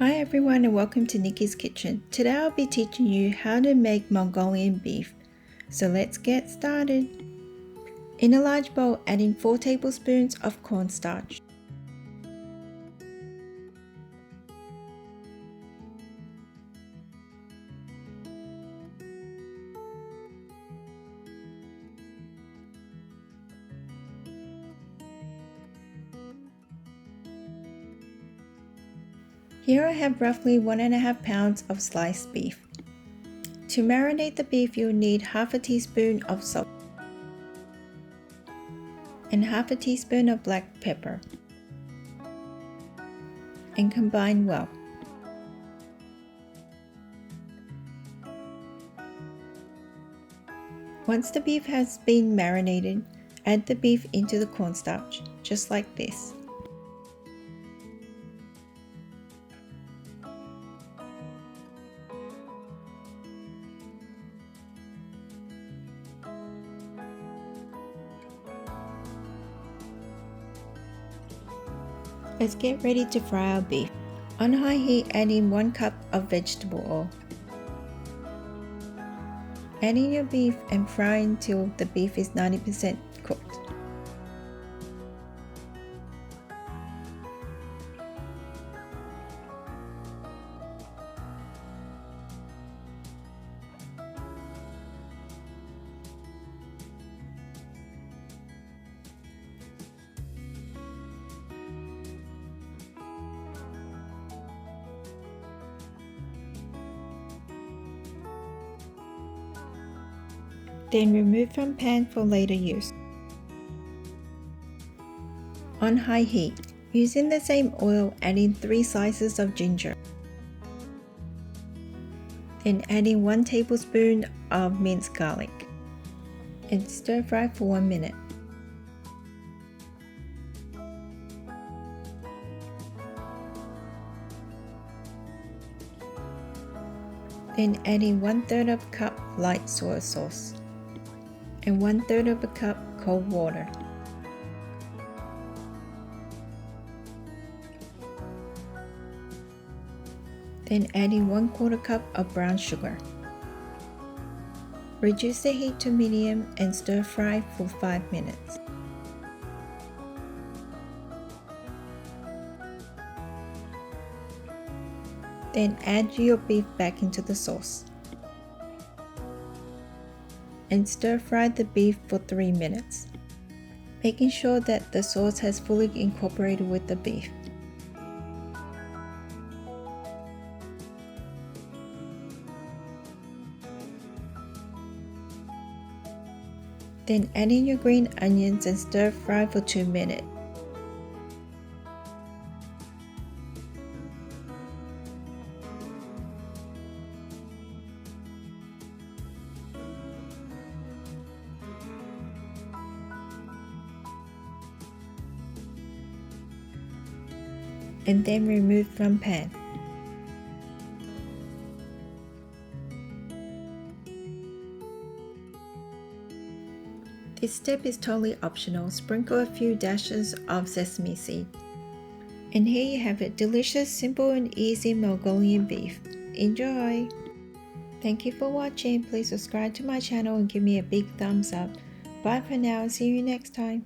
Hi everyone and welcome to Nikki's Kitchen. Today I'll be teaching you how to make Mongolian beef. So let's get started. In a large bowl, add in 4 tablespoons of cornstarch. Here I have roughly 1.5 pounds of sliced beef. To marinate the beef, you'll need half a teaspoon of salt and half a teaspoon of black pepper, and combine well. Once the beef has been marinated, add the beef into the cornstarch, just like this. Let's get ready to fry our beef. On high heat, add in 1 cup of vegetable oil. Add in your beef and fry until the beef is 90% cooked. Then remove from pan for later use. On high heat, using the same oil, add in 3 slices of ginger. Then add in 1 tablespoon of minced garlic and stir fry for 1 minute. Then add in 1/3 of a cup light soy sauce and 1/3 of a cup cold water. Then add in 1/4 cup of brown sugar. Reduce the heat to medium and stir fry for 5 minutes. Then add your beef back into the sauce and stir fry the beef for 3 minutes, making sure that the sauce has fully incorporated with the beef. Then add in your green onions and stir fry for 2 minutes. And then remove from pan. This step is totally optional. Sprinkle a few dashes of sesame seed. And here you have it, delicious, simple and easy Mongolian beef. Enjoy! Thank you for watching. Please subscribe to my channel and give me a big thumbs up. Bye for now and see you next time.